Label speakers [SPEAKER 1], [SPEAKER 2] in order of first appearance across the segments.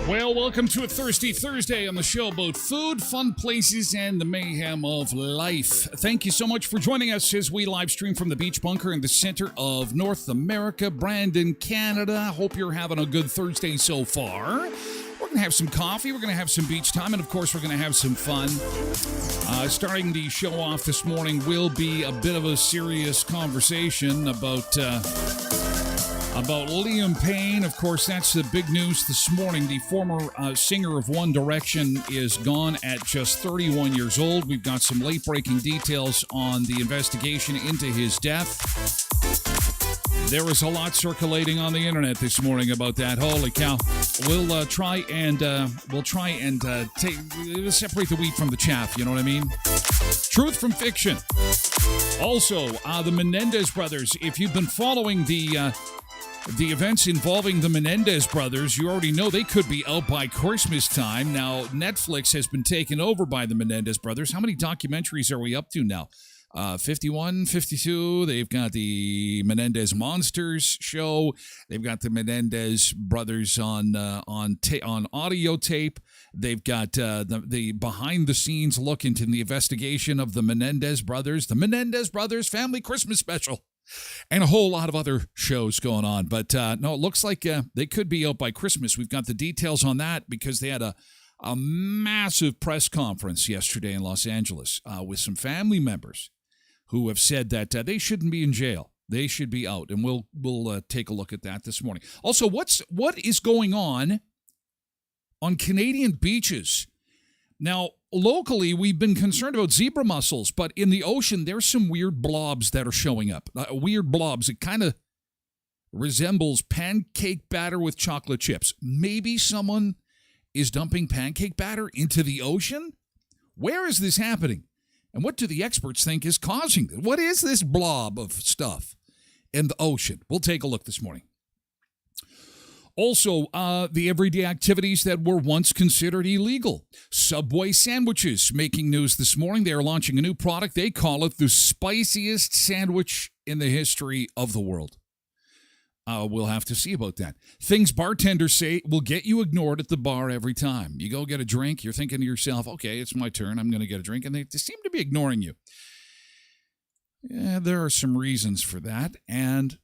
[SPEAKER 1] Well, welcome to a Thirsty Thursday on the show about food, fun places, and the mayhem of life. Thank you so much for joining us as we live stream from the Beach Bunker in the center of North America, Brandon, Canada. Hope you're having a good Thursday so far. We're going to have some coffee, we're going to have some beach time, and of course we're going to have some fun. Starting the show off this morning will be a bit of a serious conversation about Liam Payne. Of course, that's the big news this morning. The former singer of One Direction is gone at just 31 years old. We've got some late-breaking details on the investigation into his death. There was a lot circulating on the internet this morning about that. Holy cow! We'll try and separate the wheat from the chaff. You know what I mean? Truth from fiction. Also, the Menendez brothers. If you've been following the events involving the Menendez brothers, you already know they could be out by Christmas time. Now, Netflix has been taken over by the Menendez brothers. How many documentaries are we up to now? 51, 52. They've got the Menendez Monsters show. They've got the Menendez brothers on audio tape. They've got the behind-the-scenes look into the investigation of the Menendez brothers Family Christmas Special. And a whole lot of other shows going on. But no, it looks like they could be out by Christmas. We've got the details on that because they had a massive press conference yesterday in Los Angeles with some family members who have said that they shouldn't be in jail. They should be out. And we'll take a look at that this morning. Also, what is going on Canadian beaches? Now, locally, we've been concerned about zebra mussels, but in the ocean, there's some weird blobs that are showing up. Weird blobs. It kind of resembles pancake batter with chocolate chips. Maybe someone is dumping pancake batter into the ocean? Where is this happening? And what do the experts think is causing this? What is this blob of stuff in the ocean? We'll take a look this morning. Also, the everyday activities that were once considered illegal. Subway sandwiches making news this morning. They are launching a new product. They call it the spiciest sandwich in the history of the world. We'll have to see about that. Things bartenders say will get you ignored at the bar every time. You go get a drink, you're thinking to yourself, okay, it's my turn, I'm going to get a drink, and they seem to be ignoring you. Yeah, there are some reasons for that, and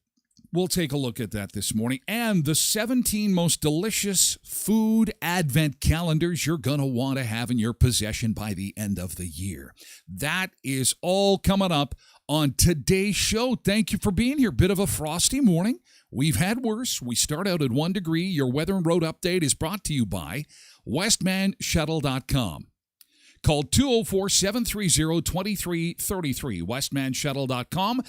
[SPEAKER 1] we'll take a look at that this morning. And the 17 most delicious food advent calendars you're going to want to have in your possession by the end of the year. That is all coming up on today's show. Thank you for being here. Bit of a frosty morning. We've had worse. We start out at 1 degree. Your weather and road update is brought to you by westmanshuttle.com. Call 204-730-2333, westmanshuttle.com.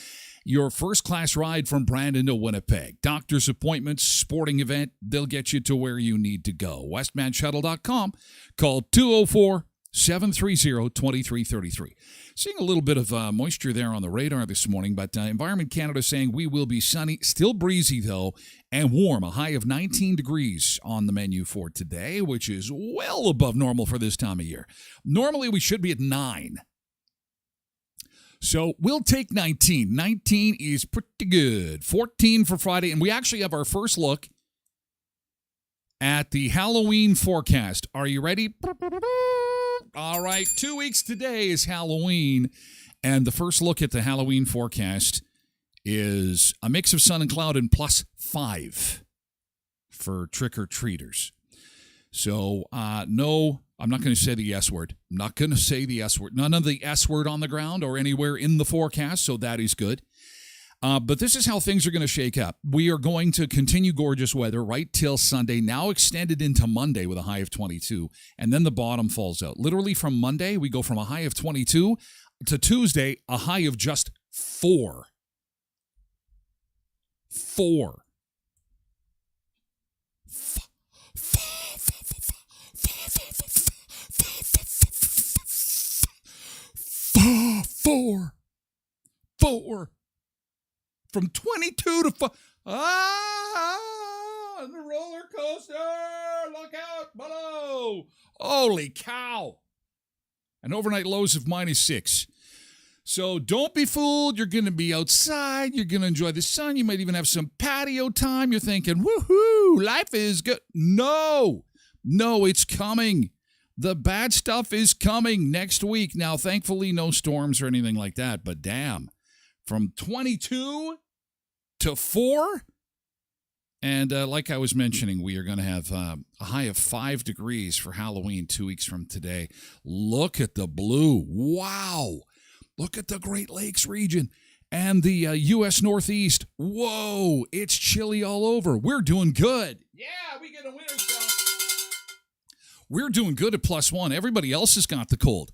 [SPEAKER 1] Your first-class ride from Brandon to Winnipeg. Doctor's appointments, sporting event, they'll get you to where you need to go. westmanshuttle.com. Call 204-730-2333. Seeing a little bit of moisture there on the radar this morning, but Environment Canada saying we will be sunny, still breezy though, and warm. A high of 19 degrees on the menu for today, which is well above normal for this time of year. Normally we should be at 9. So we'll take 19. 19 is pretty good. 14 for Friday, and we actually have our first look at the Halloween forecast. Are you ready? All right, 2 weeks today is Halloween, and the first look at the Halloween forecast is a mix of sun and cloud and +5 for trick-or-treaters. So, no, I'm not going to say the S word. I'm not going to say the S word. None of the S word on the ground or anywhere in the forecast, so that is good. But this is how things are going to shake up. We are going to continue gorgeous weather right till Sunday, now extended into Monday with a high of 22, and then the bottom falls out. Literally from Monday, we go from a high of 22 to Tuesday, a high of just 4. 4. 4. From 22 to 5. The roller coaster. Look out below. Holy cow. And overnight lows of -6. So don't be fooled. You're going to be outside. You're going to enjoy the sun. You might even have some patio time. You're thinking, woohoo, life is good. No, it's coming. The bad stuff is coming next week. Now, thankfully, no storms or anything like that, but damn. From 22 to 4. And like I was mentioning, we are going to have a high of 5 degrees for Halloween 2 weeks from today. Look at the blue. Wow. Look at the Great Lakes region and the U.S. Northeast. Whoa, it's chilly all over. We're doing good. Yeah, we get a winter storm. We're doing good at +1. Everybody else has got the cold.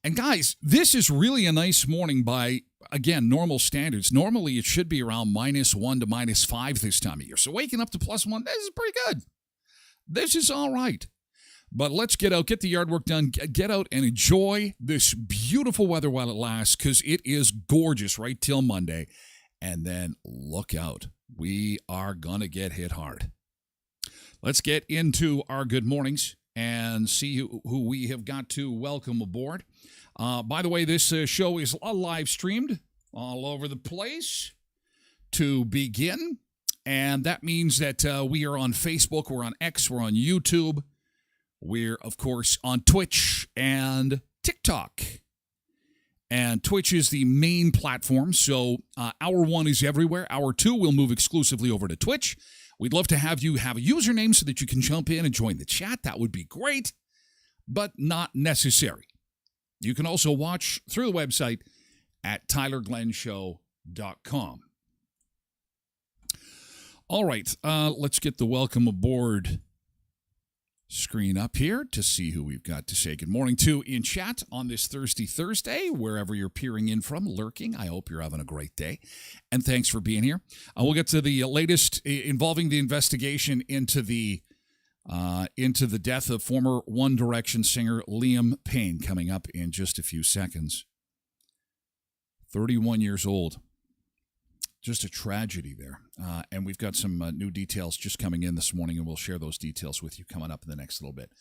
[SPEAKER 1] And guys, this is really a nice morning by, again, normal standards. Normally, it should be around -1 to -5 this time of year. So waking up to +1, this is pretty good. This is all right. But let's get out, get the yard work done, get out and enjoy this beautiful weather while it lasts, because it is gorgeous right till Monday. And then look out. We are going to get hit hard. Let's get into our good mornings and see who we have got to welcome aboard. By the way, this show is live streamed all over the place to begin. And that means that we are on Facebook, we're on X, we're on YouTube. We're, of course, on Twitch and TikTok. And Twitch is the main platform, so Hour 1 is everywhere. Hour 2 will move exclusively over to Twitch. We'd love to have you have a username so that you can jump in and join the chat. That would be great, but not necessary. You can also watch through the website at tylerglenshow.com. All right, let's get the welcome aboard screen up here to see who we've got to say good morning to in chat on this Thursday, wherever you're peering in from, lurking. I hope you're having a great day, and thanks for being here. We'll get to the latest involving the investigation into the death of former One Direction singer Liam Payne coming up in just a few seconds. 31 years old. Just a tragedy there. And we've got some new details just coming in this morning, and we'll share those details with you coming up in the next little bit.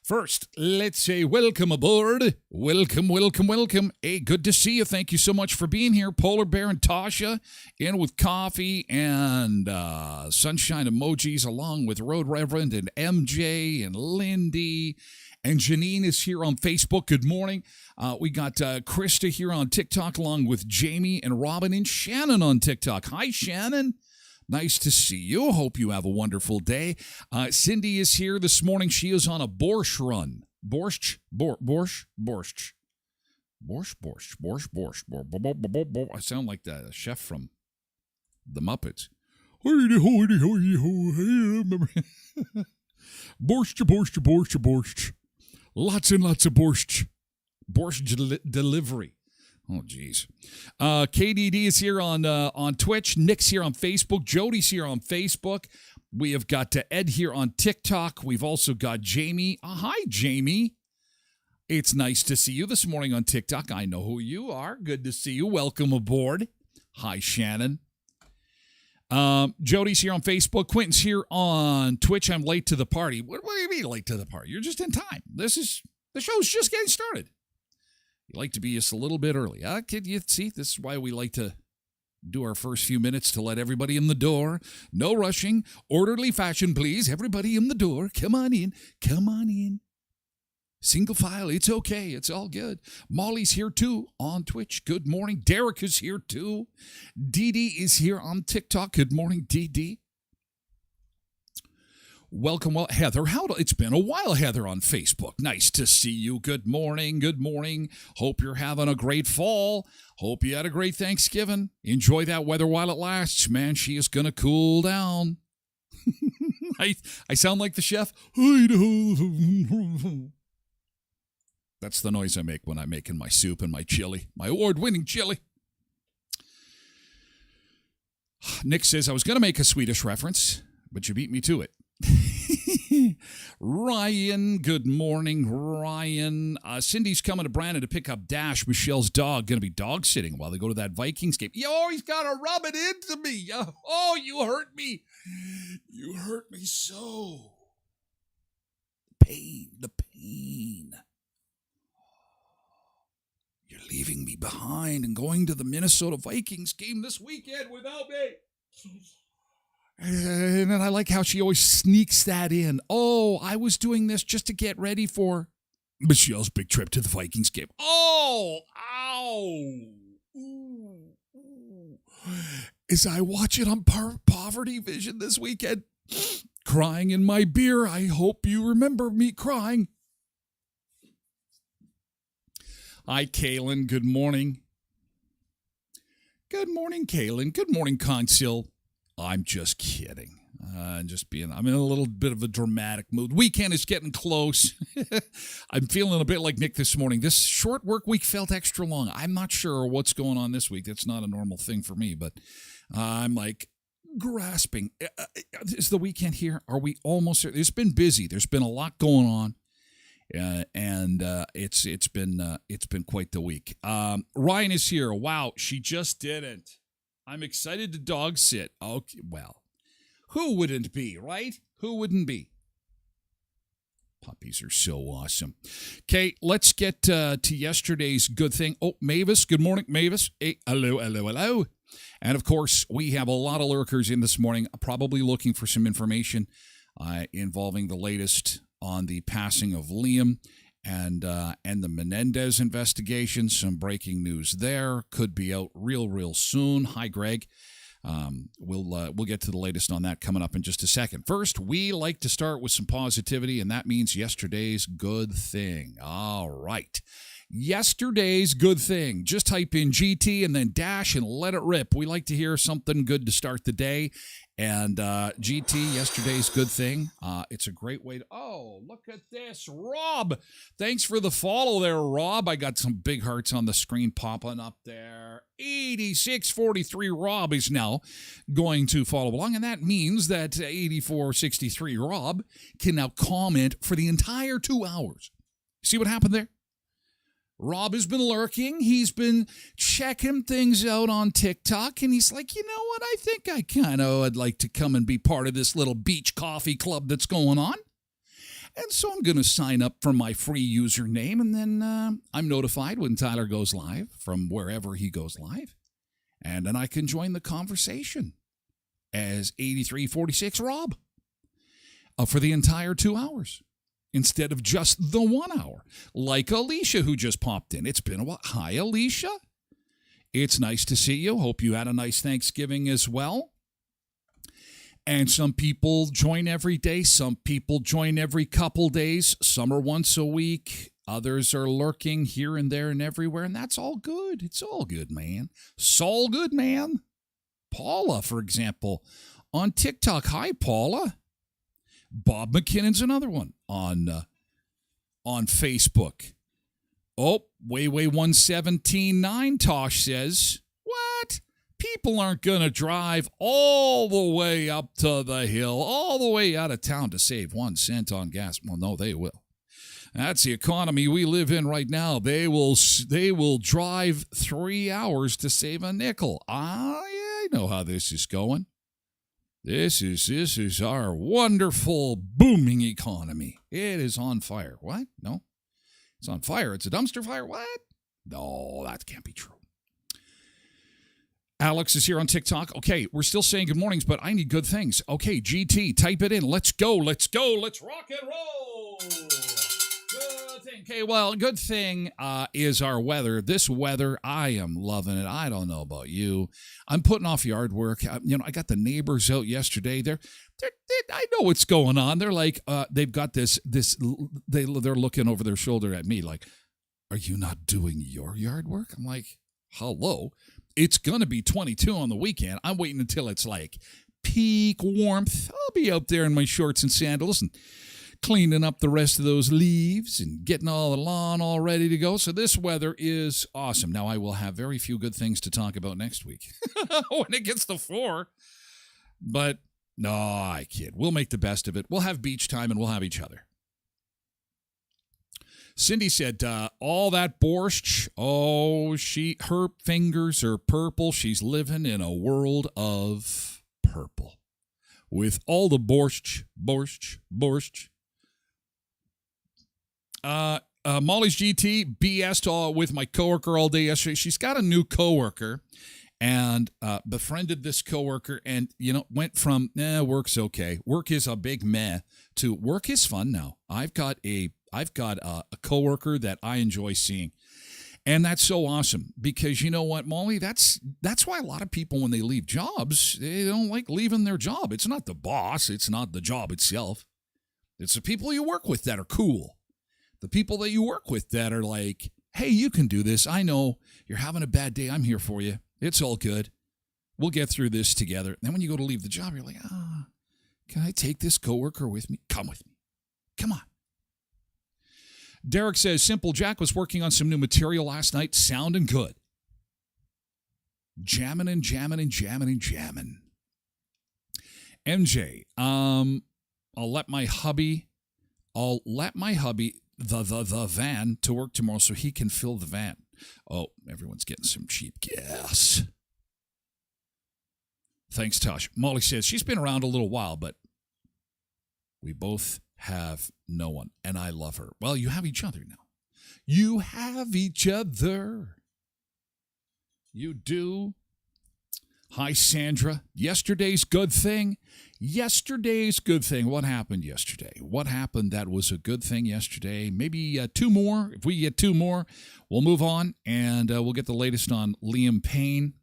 [SPEAKER 1] First, let's say welcome aboard. Welcome. Hey, good to see you. Thank you so much for being here. Polar Bear and Tasha in with coffee and sunshine emojis, along with Road Reverend and MJ and Lindy. And Janine is here on Facebook. Good morning. We got Krista here on TikTok, along with Jamie and Robin and Shannon on TikTok. Hi, Shannon. Nice to see you. Hope you have a wonderful day. Cindy is here this morning. She is on a borscht run. Borscht. I sound like the chef from the Muppets. Borscht. Lots and lots of borscht. Borscht delivery. Oh, geez. KDD is here on Twitch. Nick's here on Facebook. Jody's here on Facebook. We have got Ed here on TikTok. We've also got Jamie. Hi, Jamie. It's nice to see you this morning on TikTok. I know who you are. Good to see you. Welcome aboard. Hi, Shannon. Jody's here on Facebook. Quentin's here on Twitch. I'm late to the party. What do you mean late to the party? You're just in time. The show's just getting started. You like to be just a little bit early. Kid, you see, this is why we like to do our first few minutes to let everybody in the door. No rushing. Orderly fashion, please. Everybody in the door. Come on in. Come on in. Single file. It's okay. It's all good. Molly's here too on Twitch. Good morning. Derek is here too. Dee Dee is here on TikTok. Good morning, Dee Dee. Welcome, Heather. It's been a while, Heather, on Facebook. Nice to see you. Good morning. Good morning. Hope you're having a great fall. Hope you had a great Thanksgiving. Enjoy that weather while it lasts. Man, she is going to cool down. I sound like the chef. That's the noise I make when I'm making my soup and my chili, my award-winning chili. Nick says, I was going to make a Swedish reference, but you beat me to it. Ryan, good morning, Ryan. Cindy's coming to Brandon to pick up Dash, Michelle's dog, going to be dog sitting while they go to that Vikings game. You always got to rub it into me. Oh, you hurt me. You hurt me so. The pain. You're leaving me behind and going to the Minnesota Vikings game this weekend without me. And I like how she always sneaks that in. Oh, I was doing this just to get ready for Michelle's big trip to the Vikings game. Oh, ow. Ooh. As I watch it on Poverty Vision this weekend, crying in my beer, I hope you remember me crying. Hi, Kaylin. Good morning. Good morning, Kaylin. Good morning, Consil. I'm just kidding. I'm in a little bit of a dramatic mood. Weekend is getting close. I'm feeling a bit like Nick this morning. This short work week felt extra long. I'm not sure what's going on this week. That's not a normal thing for me, but I'm like grasping. Is the weekend here? Are we almost there? It's been busy. There's been a lot going on. And it's been quite the week. Ryan is here. Wow, she just didn't. I'm excited to dog sit. Okay, well, who wouldn't be, right? Who wouldn't be? Puppies are so awesome. Okay, let's get to yesterday's good thing. Oh, Mavis, good morning, Mavis. Hey, hello. And, of course, we have a lot of lurkers in this morning, probably looking for some information involving the latest on the passing of Liam and the Menendez investigation. Some breaking news there. Could be out real soon. Hi, Greg. We'll get to the latest on that coming up in just a second. First, we like to start with some positivity, and that means yesterday's good thing. All right. Yesterday's good thing. Just type in GT and then dash and let it rip. We like to hear something good to start the day. And GT, yesterday's good thing. It's a great way to... Oh, look at this. Rob, thanks for the follow there, Rob. I got some big hearts on the screen popping up there. 8643 Rob is now going to follow along. And that means that 8463 Rob can now comment for the entire 2 hours. See what happened there? Rob has been lurking. He's been checking things out on TikTok, and he's like, you know what? I think I kind of would like to come and be part of this little beach coffee club that's going on. And so I'm going to sign up for my free username, and then I'm notified when Tyler goes live from wherever he goes live. And then I can join the conversation as 8346 Rob for the entire 2 hours. Instead of just the 1 hour, like Alicia, who just popped in. It's been a while. Hi, Alicia. It's nice to see you. Hope you had a nice Thanksgiving as well. And some people join every day. Some people join every couple days. Some are once a week. Others are lurking here and there and everywhere. And that's all good. It's all good, man. It's all good, man. Paula, for example, on TikTok. Hi, Paula. Bob McKinnon's another one on Facebook. Oh, Way 117.9, Tosh says, what? People aren't going to drive all the way up to the hill, all the way out of town to save 1 cent on gas. Well, no, they will. That's the economy we live in right now. They will drive 3 hours to save a nickel. I know how this is going. This is our wonderful, booming economy. It is on fire. What? No. It's on fire. It's a dumpster fire. What? No, that can't be true. Alex is here on TikTok. Okay, we're still saying good mornings, but I need good things. Okay, GT, type it in. Let's go. Let's rock and roll. Good thing. Okay, well, good thing is our weather. This weather, I am loving it. I don't know about you. I'm putting off yard work. I got the neighbors out yesterday. I know what's going on. They're like, they've got they're looking over their shoulder at me like, are you not doing your yard work? I'm like, hello. It's going to be 22 on the weekend. I'm waiting until it's like peak warmth. I'll be out there in my shorts and sandals and cleaning up the rest of those leaves and getting all the lawn all ready to go. So this weather is awesome. Now, I will have very few good things to talk about next week when it gets to 4. But no, I kid. We'll make the best of it. We'll have beach time and we'll have each other. Cindy said, all that borscht, her fingers are purple. She's living in a world of purple. With all the borscht. Molly's GT BS'd with my coworker all day yesterday. She's got a new coworker and befriended this coworker and, went from, work's okay. Work is a big meh to work is fun now. I've got a coworker that I enjoy seeing. And that's so awesome because you know what, Molly, that's why a lot of people, when they leave jobs, they don't like leaving their job. It's not the boss. It's not the job itself. It's the people you work with that are cool. The people that you work with that are like, hey, you can do this. I know you're having a bad day. I'm here for you. It's all good. We'll get through this together. And then when you go to leave the job, you're like, can I take this coworker with me? Come with me. Come on. Derek says, Simple Jack was working on some new material last night, sounding good. Jamming. MJ, I'll let my hubby the van to work tomorrow so he can fill the van. Oh, everyone's getting some cheap gas. Thanks, Tosh. Molly says she's been around a little while, but we both have no one, and I love her. Well, you have each other now. You have each other. You do. Hi, Sandra. Yesterday's good thing. What happened yesterday? What happened that was a good thing yesterday? Maybe 2 more. If we get 2 more, we'll move on, and we'll get the latest on Liam Payne,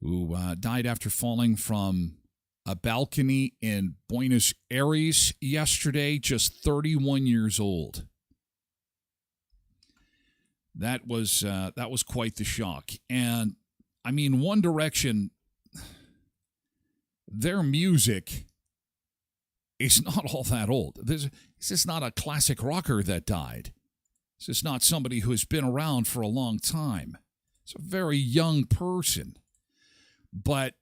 [SPEAKER 1] who died after falling from a balcony in Buenos Aires yesterday, just 31 years old. That was quite the shock. And, I mean, One Direction, their music is not all that old. This is not a classic rocker that died. This is not somebody who has been around for a long time. It's a very young person. But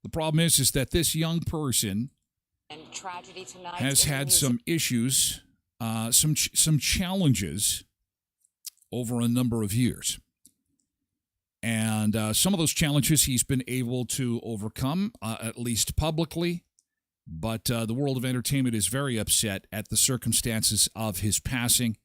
[SPEAKER 1] the problem is that this young person has had some issues, some challenges over a number of years. And some of those challenges he's been able to overcome, at least publicly. But the world of entertainment is very upset at the circumstances of his passing.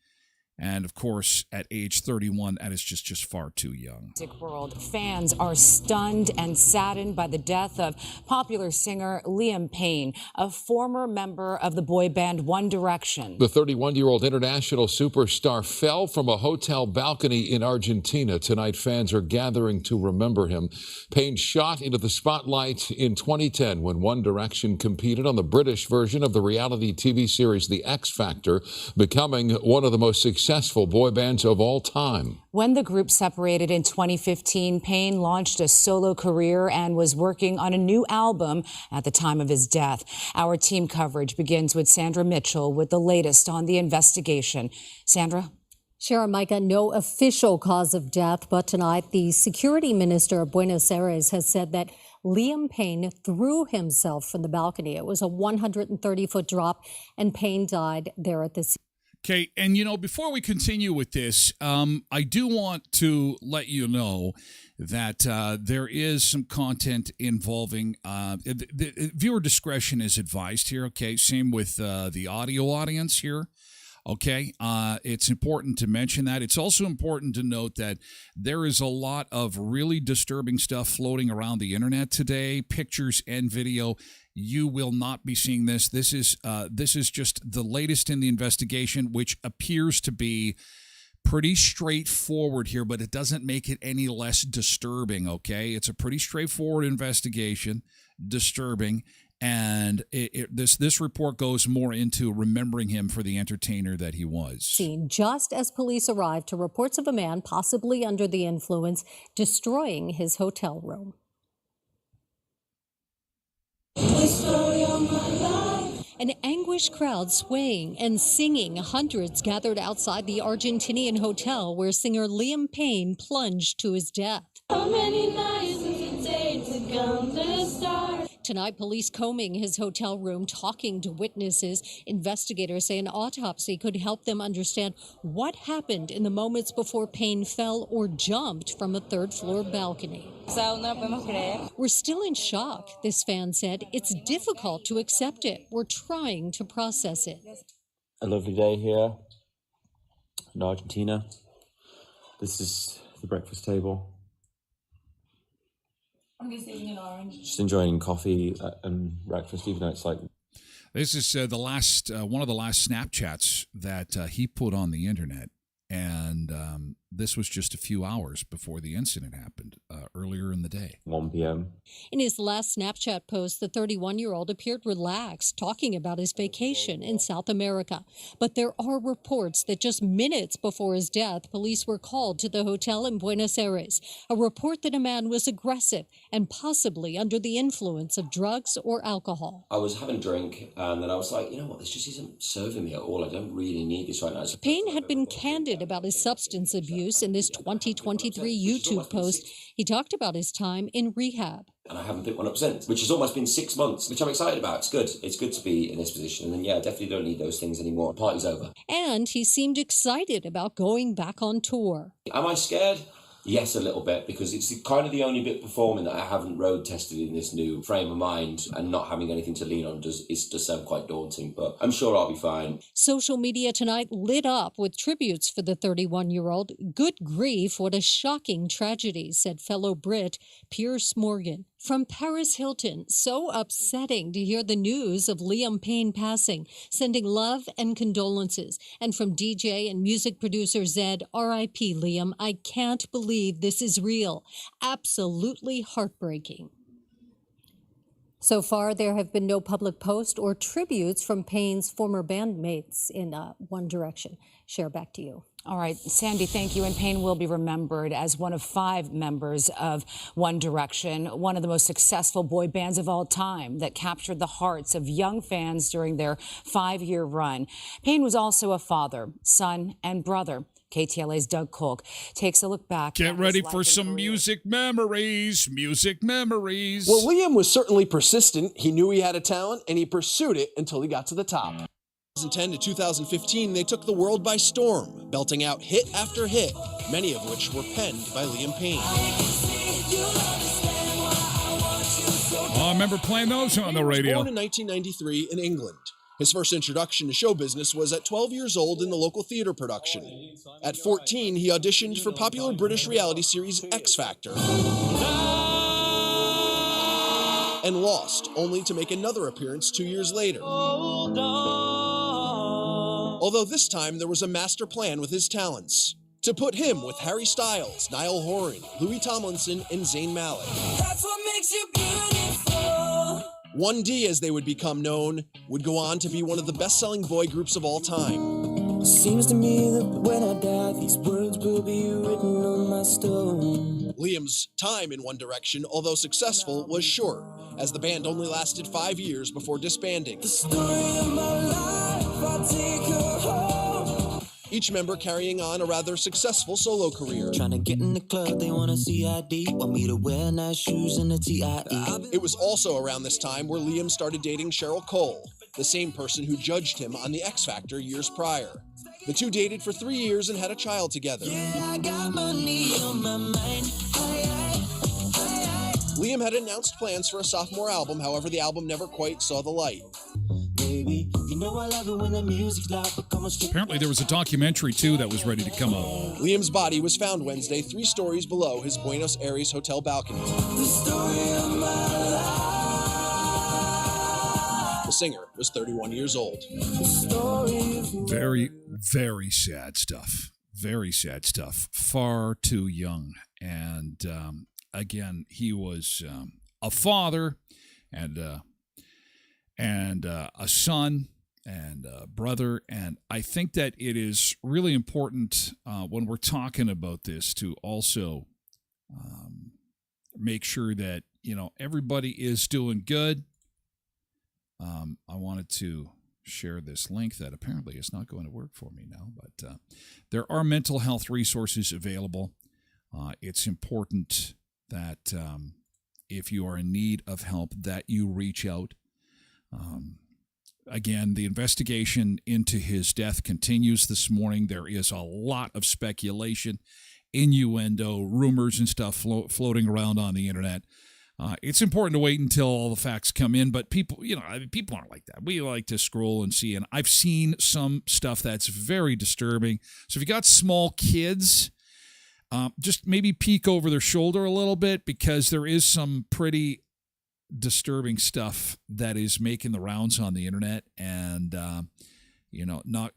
[SPEAKER 1] And, of course, at age 31, that is just far too young.
[SPEAKER 2] Music world, fans are stunned and saddened by the death of popular singer Liam Payne, a former member of the boy band One Direction.
[SPEAKER 3] The 31-year-old international superstar fell from a hotel balcony in Argentina. Tonight, fans are gathering to remember him. Payne shot into the spotlight in 2010 when One Direction competed on the British version of the reality TV series The X Factor, becoming one of the most successful boy bands of all time.
[SPEAKER 2] When the group separated in 2015, Payne launched a solo career and was working on a new album at the time of his death. Our team coverage begins with Sandra Mitchell with the latest on the investigation. Sandra?
[SPEAKER 4] Sharon, Micah, no official cause of death, but tonight the security minister of Buenos Aires has said that Liam Payne threw himself from the balcony. It was a 130-foot drop, and Payne died there at the scene.
[SPEAKER 1] Okay, and before we continue with this, I do want to let you know that there is some content involving the viewer discretion is advised here. Okay, same with the audio audience here. Okay, it's important to mention that. It's also important to note that there is a lot of really disturbing stuff floating around the internet today, pictures and video. You will not be seeing this. This is just the latest in the investigation, which appears to be pretty straightforward here, but it doesn't make it any less disturbing, okay? It's a pretty straightforward investigation, disturbing, and this report goes more into remembering him for the entertainer that he was.
[SPEAKER 4] Seen just as police arrived to reports of a man possibly under the influence destroying his hotel room. An anguished crowd swaying and singing. Hundreds gathered outside the Argentinian hotel where singer Liam Payne plunged to his death. How many nights does it take to count the stars? Tonight, police combing his hotel room, talking to witnesses. Investigators say an autopsy could help them understand what happened in the moments before Payne fell or jumped from a third-floor balcony. We're still in shock, this fan said. It's difficult to accept it. We're trying to process it.
[SPEAKER 5] A lovely day here in Argentina. This is the breakfast table. I'm just eating an orange. Just enjoying coffee and breakfast, even though it's like...
[SPEAKER 1] This is the last one of the last Snapchats that he put on the internet. And this was just a few hours before the incident happened, earlier in the day.
[SPEAKER 5] 1 p.m.
[SPEAKER 4] In his last Snapchat post, the 31-year-old appeared relaxed, talking about his vacation in South America. But there are reports that just minutes before his death, police were called to the hotel in Buenos Aires. A report that a man was aggressive and possibly under the influence of drugs or alcohol.
[SPEAKER 6] I was having a drink, and then I was like, you know what, this just isn't serving me at all. I don't really need this right now.
[SPEAKER 4] Payne had been candid about his substance abuse in this 2023 YouTube post. He talked about his time in rehab.
[SPEAKER 6] And I haven't picked one up since, which has almost been 6 months, which I'm excited about. It's good. It's good to be in this position. And then, yeah, I definitely don't need those things anymore. Party's over.
[SPEAKER 4] And he seemed excited about going back on tour.
[SPEAKER 6] Am I scared? Yes, a little bit, because it's kind of the only bit performing that I haven't road tested in this new frame of mind, and not having anything to lean on does sound quite daunting, but I'm sure I'll be fine.
[SPEAKER 4] Social media tonight lit up with tributes for the 31-year-old. Good grief, what a shocking tragedy, said fellow Brit Piers Morgan. From Paris Hilton, so upsetting to hear the news of Liam Payne passing, sending love and condolences. And from DJ and music producer Zed, R.I.P. Liam, I can't believe this is real. Absolutely heartbreaking. So far, there have been no public posts or tributes from Payne's former bandmates in One Direction. Cher, back to you.
[SPEAKER 2] All right, Sandy, thank you. And Payne will be remembered as one of 5 members of One Direction, one of the most successful boy bands of all time that captured the hearts of young fans during their 5-year run. Payne was also a father, son, and brother. KTLA's Doug Kolk takes a look back.
[SPEAKER 1] Get ready for some music memories. Music memories.
[SPEAKER 7] Well, Liam was certainly persistent. He knew he had a talent, and he pursued it until he got to the top. 2010 to 2015, they took the world by storm, belting out hit after hit, many of which were penned by Liam Payne.
[SPEAKER 1] Oh, I remember playing those on the radio.
[SPEAKER 7] Born in 1993 in England. His first introduction to show business was at 12 years old in the local theater production. At 14, he auditioned for popular British reality series X Factor and lost, only to make another appearance 2 years later. Although this time there was a master plan with his talents, to put him with Harry Styles, Niall Horan, Louis Tomlinson, and Zayn Malik.
[SPEAKER 8] That's what makes you beautiful.
[SPEAKER 7] 1D, as they would become known, would go on to be one of the best-selling boy groups of all time.
[SPEAKER 8] Seems to me that when I die, these words will be written on my stone.
[SPEAKER 7] Liam's time in One Direction, although successful, was short, as the band only lasted 5 years before disbanding.
[SPEAKER 8] The story of my life, I'll take her home.
[SPEAKER 7] Each member carrying on a rather successful solo career.
[SPEAKER 8] Trying to get in the club, they want to see ID. Want me to wear nice shoes and a TIE.
[SPEAKER 7] It was also around this time where Liam started dating Cheryl Cole, the same person who judged him on the X Factor years prior. The two dated for 3 years and had a child together.
[SPEAKER 8] Yeah, I got money on my mind.
[SPEAKER 7] Liam had announced plans for a sophomore album, however the album never quite saw the light.
[SPEAKER 8] Baby, you know I love it when the music's loud, but come on,
[SPEAKER 1] Apparently there was a documentary, too, that was ready to come out.
[SPEAKER 7] Liam's body was found Wednesday 3 stories below his Buenos Aires hotel balcony.
[SPEAKER 8] the story of my life.
[SPEAKER 7] The singer was 31 years old.
[SPEAKER 8] The story of
[SPEAKER 1] Very, very sad stuff. Very sad stuff. Far too young. And again, he was a father and a son and a brother. And I think that it is really important when we're talking about this to also make sure that, you know, everybody is doing good. I wanted to share this link that apparently is not going to work for me now, but there are mental health resources available. It's important that if you are in need of help, that you reach out. Again, the investigation into his death continues this morning. There is a lot of speculation, innuendo, rumors and stuff floating around on the internet. It's important to wait until all the facts come in, but people, you know, people aren't like that. We like to scroll and see, and I've seen some stuff that's very disturbing. So if you got small kids, just maybe peek over their shoulder a little bit, because there is some pretty disturbing stuff that is making the rounds on the internet, and you know, not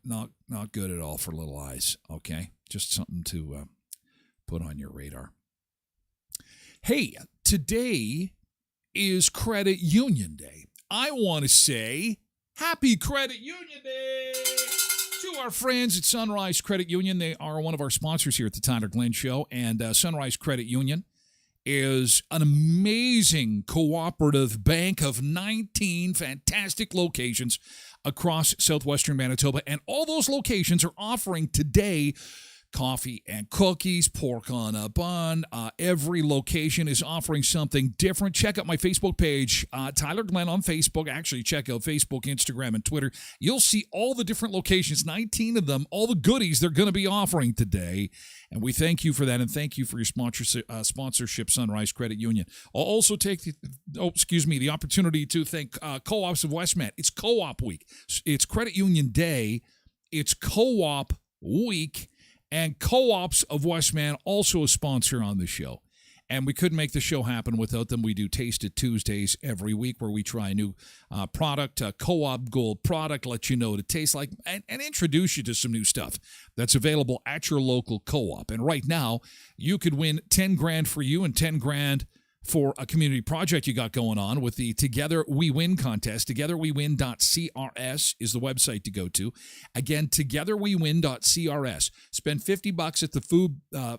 [SPEAKER 1] good at all for little eyes. Okay, just something to put on your radar. Hey, today is Credit Union Day. I want to say Happy Credit Union Day to our friends at Sunrise Credit Union. They are one of our sponsors here at the Tyler Glen Show, and Sunrise Credit Union is an amazing cooperative bank of 19 fantastic locations across southwestern Manitoba, and all those locations are offering today coffee and cookies, pork on a bun. Every location is offering something different. Check out my Facebook page, Tyler Glen on Facebook. Actually, check out Facebook, Instagram, and Twitter. You'll see all the different locations, 19 of them, all the goodies they're going to be offering today. And we thank you for that, and thank you for your sponsorship, Sunrise Credit Union. I'll also take the opportunity to thank Co-ops of Westman. It's Co-op Week. It's Credit Union Day. It's Co-op Week. And Co-ops of Westman, also a sponsor on the show. And we couldn't make the show happen without them. We do Taste It Tuesdays every week, where we try a new product, a Co-op Gold product, let you know what it tastes like, and introduce you to some new stuff that's available at your local co-op. And right now, you could win 10 grand for you and 10 grand for a community project you got going on with the Together We Win contest. TogetherWeWin.crs is the website to go to. Again, TogetherWeWin.crs. Spend $50 at the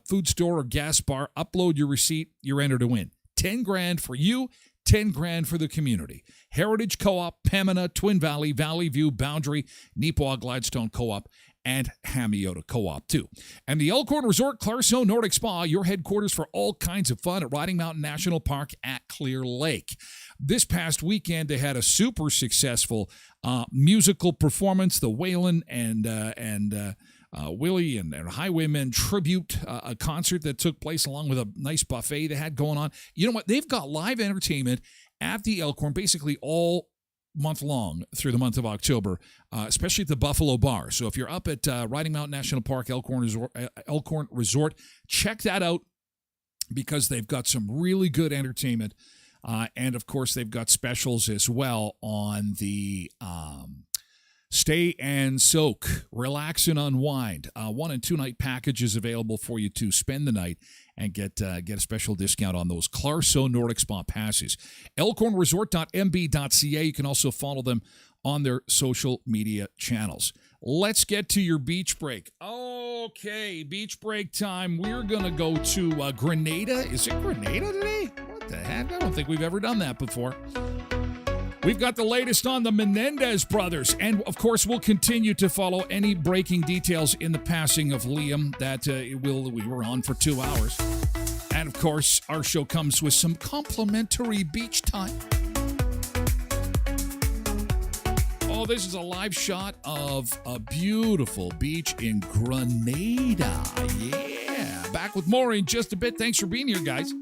[SPEAKER 1] food store or gas bar. Upload your receipt. You're entered to win. 10 grand for you, 10 grand for the community. Heritage Co-op, Pembina, Twin Valley, Valley View, Boundary, Neepawa, Gladstone Co-op, and Hamiota Co-op, too. And the Elkhorn Resort Clarkson Nordic Spa, your headquarters for all kinds of fun at Riding Mountain National Park at Clear Lake. This past weekend, they had a super successful musical performance, the Waylon and Willie and Highwaymen tribute, a concert that took place along with a nice buffet they had going on. You know what? They've got live entertainment at the Elkhorn basically all month long through the month of October, especially at the Buffalo Bar. So if you're up at Riding Mountain National Park, Elkhorn Resort, check that out because they've got some really good entertainment. And, of course, they've got specials as well on the Stay and Soak, Relax and Unwind. 1 and 2 night packages available for you to spend the night and get a special discount on those Clarso Nordic Spa passes. elkhornresort.mb.ca. You can also follow them on their social media channels. Let's get to your beach break. Okay, beach break time. We're going to go to Grenada. Is it Grenada today? What the heck? I don't think we've ever done that before. We've got the latest on the Menendez brothers, and of course, we'll continue to follow any breaking details in the passing of Liam that we were on for 2 hours. And of course, our show comes with some complimentary beach time. Oh, this is a live shot of a beautiful beach in Grenada. Yeah, back with more in just a bit. Thanks for being here, guys.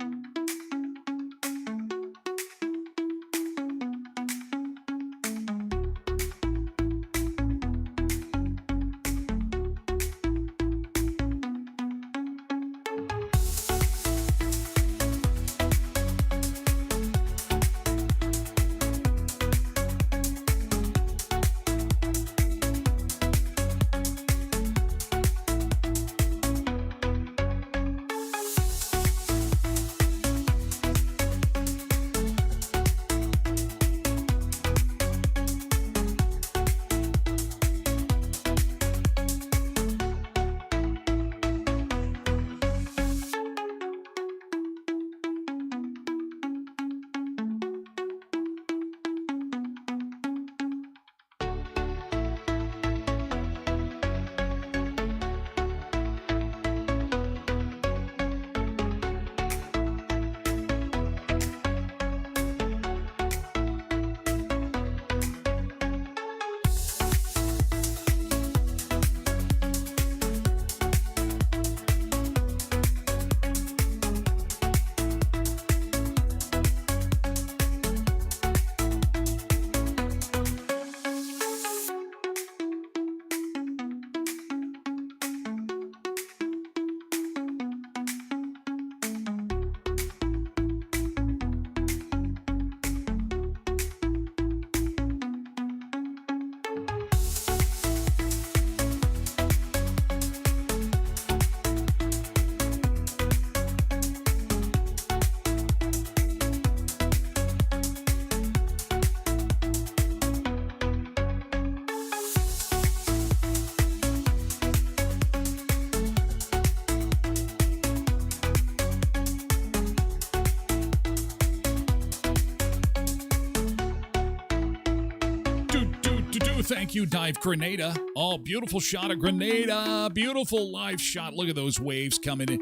[SPEAKER 1] Thank you, Dive Grenada. Oh, beautiful shot of Grenada. Beautiful live shot. Look at those waves coming in.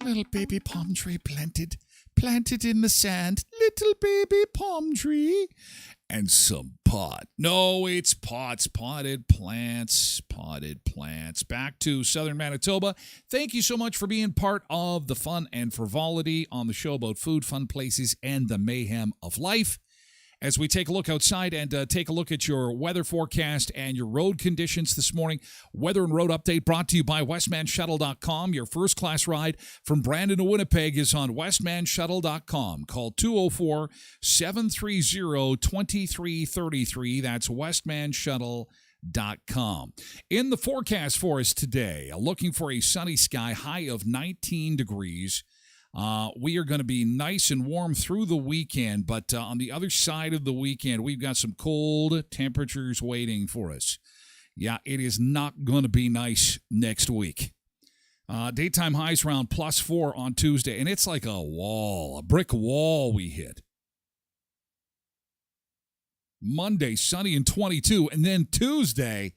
[SPEAKER 1] Little baby palm tree planted in the sand. Little baby palm tree. And some pot. No, it's pots. Potted plants. Back to southern Manitoba. Thank you so much for being part of the fun and frivolity on the show about food, fun places, and the mayhem of life. As we take a look outside and take a look at your weather forecast and your road conditions this morning. Weather and road update brought to you by westmanshuttle.com. Your first class ride from Brandon to Winnipeg is on westmanshuttle.com. Call 204-730-2333. That's westmanshuttle.com. In the forecast for us today, looking for a sunny sky, high of 19 degrees. We are going to be nice and warm through the weekend, but on the other side of the weekend, we've got some cold temperatures waiting for us. Yeah, it is not going to be nice next week. Daytime highs around +4 on Tuesday, and it's like a brick wall we hit. Monday, sunny and 22, and then Tuesday,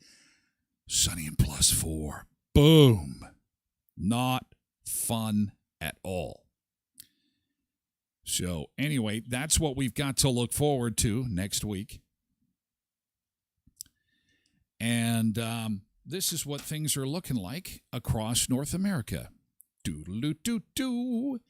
[SPEAKER 1] sunny and +4. Boom. Not fun at all. So anyway, that's what we've got to look forward to next week. And this is what things are looking like across North America. Doodle-doo-doo-doo.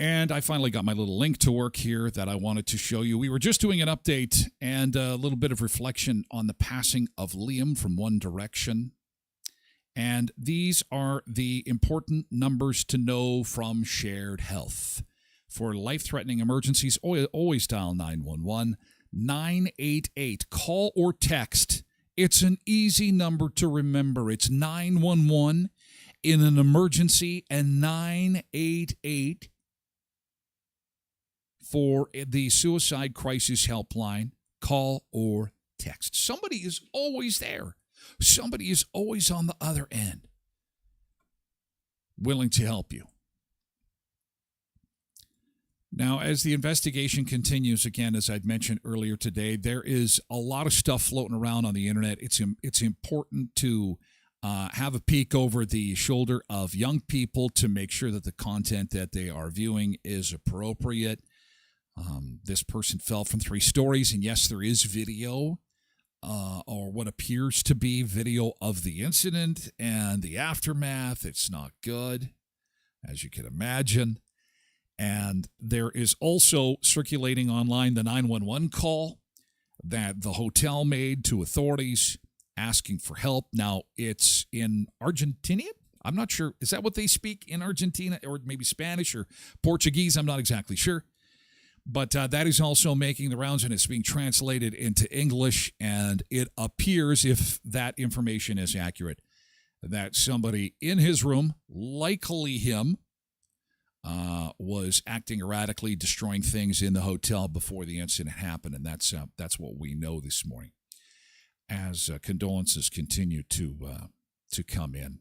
[SPEAKER 1] And I finally got my little link to work here that I wanted to show you. We were just doing an update and a little bit of reflection on the passing of Liam from One Direction. And these are the important numbers to know from Shared Health. For life-threatening emergencies, always dial 911. 988. Call or text. It's an easy number to remember. It's 911 in an emergency and 988 for the suicide crisis helpline. Call or text. Somebody is always there. Somebody is always on the other end, willing to help you. Now, as the investigation continues, again, as I'd mentioned earlier today, there is a lot of stuff floating around on the internet. It's important to have a peek over the shoulder of young people to make sure that the content that they are viewing is appropriate. This person fell from 3 stories, and yes, there is video, or what appears to be video of the incident and the aftermath. It's not good, as you can imagine. And there is also circulating online the 911 call that the hotel made to authorities asking for help. Now, it's in Argentinian. I'm not sure. Is that what they speak in Argentina, or maybe Spanish or Portuguese? I'm not exactly sure. But that is also making the rounds, and it's being translated into English. And it appears, if that information is accurate, that somebody in his room, likely him, was acting erratically, destroying things in the hotel before the incident happened. And that's what we know this morning, as condolences continue to come in.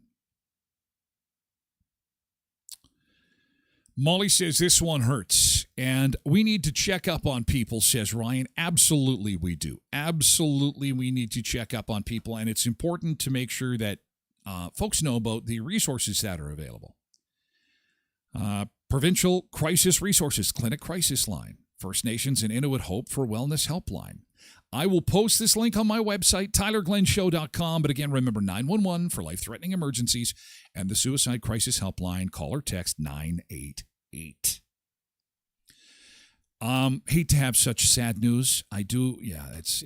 [SPEAKER 1] Molly says this one hurts, and we need to check up on people, says Ryan. Absolutely we do. Absolutely we need to check up on people, and it's important to make sure that folks know about the resources that are available. Provincial Crisis Resources Clinic Crisis Line, First Nations and Inuit Hope for Wellness Helpline. I will post this link on my website, tylerglenshow.com. But again, remember 911 for life-threatening emergencies and the Suicide Crisis Helpline. Call or text 988. Hate to have such sad news. I do. Yeah, it's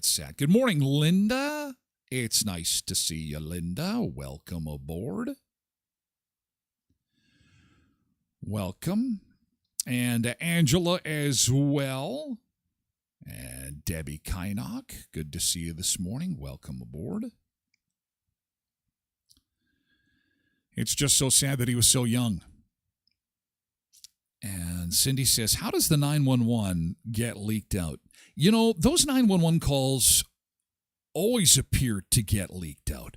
[SPEAKER 1] sad. Good morning, Linda. It's nice to see you, Linda. Welcome aboard. Welcome. And Angela as well. And Debbie Kynock, good to see you this morning. Welcome aboard. It's just so sad that he was so young. And Cindy says, how does the 911 get leaked out? You know, those 911 calls always appear to get leaked out.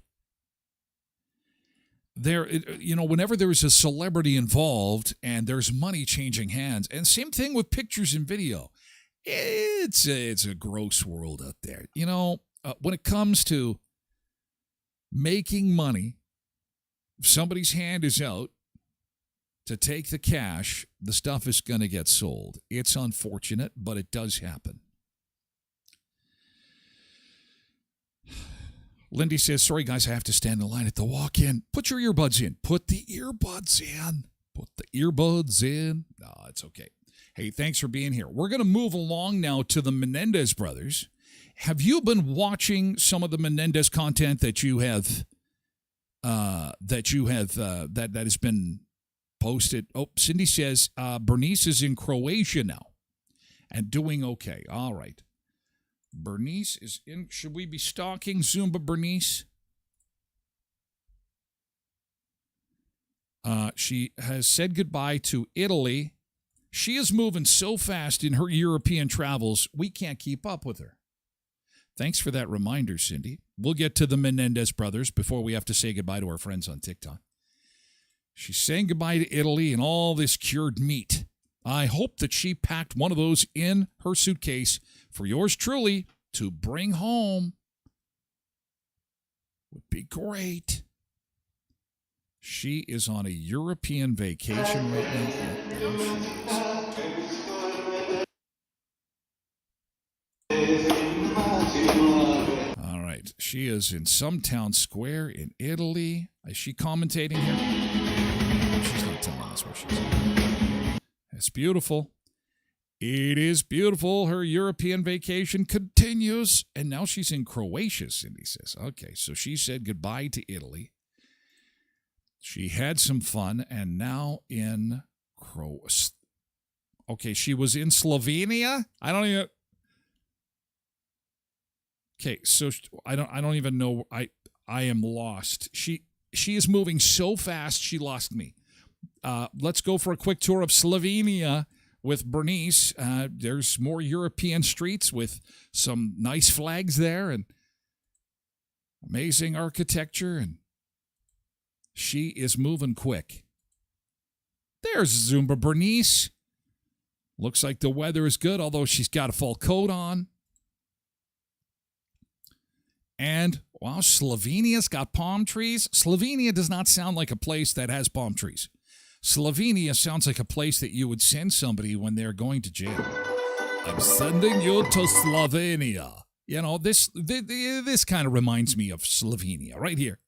[SPEAKER 1] Whenever there's a celebrity involved and there's money changing hands, and same thing with pictures and video, it's a gross world out there. When it comes to making money, if somebody's hand is out to take the cash, the stuff is going to get sold. It's unfortunate, but it does happen. Lindy says, sorry, guys, I have to stand in line at the walk-in. Put your earbuds in. Put the earbuds in. Put the earbuds in. No, it's okay. Hey, thanks for being here. We're going to move along now to the Menendez brothers. Have you been watching some of the Menendez content that has been posted? Oh, Cindy says Bernice is in Croatia now and doing okay. All right. Bernice is in. Should we be stalking Zumba Bernice? She has said goodbye to Italy. She is moving so fast in her European travels, we can't keep up with her. Thanks for that reminder, Cindy. We'll get to the Menendez brothers before we have to say goodbye to our friends on TikTok. She's saying goodbye to Italy and all this cured meat. I hope that she packed one of those in her suitcase for yours truly to bring home. Would be great. She is on a European vacation right now. There she is. All right. She is in some town square in Italy. Is she commentating here? She's not telling us where she's at. It's beautiful. It is beautiful. Her European vacation continues, and now she's in Croatia, Cindy says. Okay, so she said goodbye to Italy. She had some fun, and now in Croatia. Okay, she was in Slovenia? I don't even... Okay, so I don't even know. I am lost. She is moving so fast, she lost me. Let's go for a quick tour of Slovenia with Bernice. There's more European streets with some nice flags there and amazing architecture, and she is moving quick. There's Zumba Bernice. Looks like the weather is good, although she's got a full coat on. And, wow, Slovenia's got palm trees. Slovenia does not sound like a place that has palm trees. Slovenia sounds like a place that you would send somebody when they're going to jail. I'm sending you to Slovenia. You know, this kind of reminds me of Slovenia right here.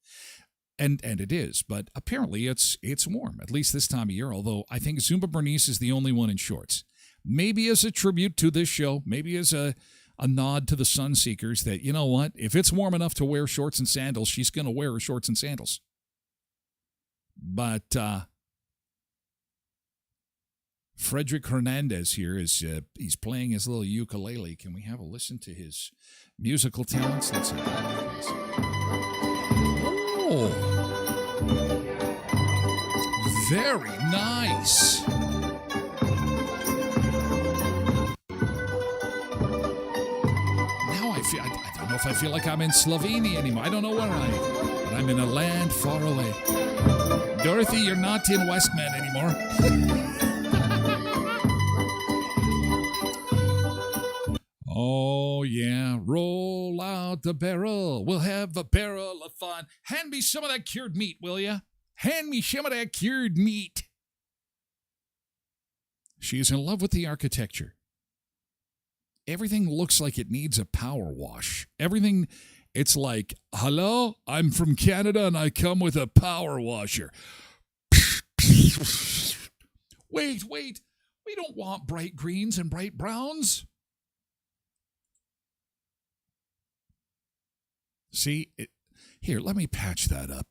[SPEAKER 1] And it is, but apparently it's warm, at least this time of year, although I think Zumba Bernice is the only one in shorts. Maybe as a tribute to this show, maybe as a nod to the sun seekers that, you know what, if it's warm enough to wear shorts and sandals, she's going to wear her shorts and sandals. But Frederick Hernandez here is he's playing his little ukulele. Can we have a listen to his musical talents? Let's see. Oh, very nice. I don't know if I feel like I'm in Slovenia anymore. I don't know where I am, but I'm in a land far away. Dorothy, you're not in Westman anymore. Oh, yeah. Roll out the barrel. We'll have a barrel of fun. Hand me some of that cured meat, will you? Hand me some of that cured meat. She is in love with the architecture. Everything looks like it needs a power wash. Everything, it's like, hello, I'm from Canada and I come with a power washer. Wait, we don't want bright greens and bright browns. See, here, let me patch that up.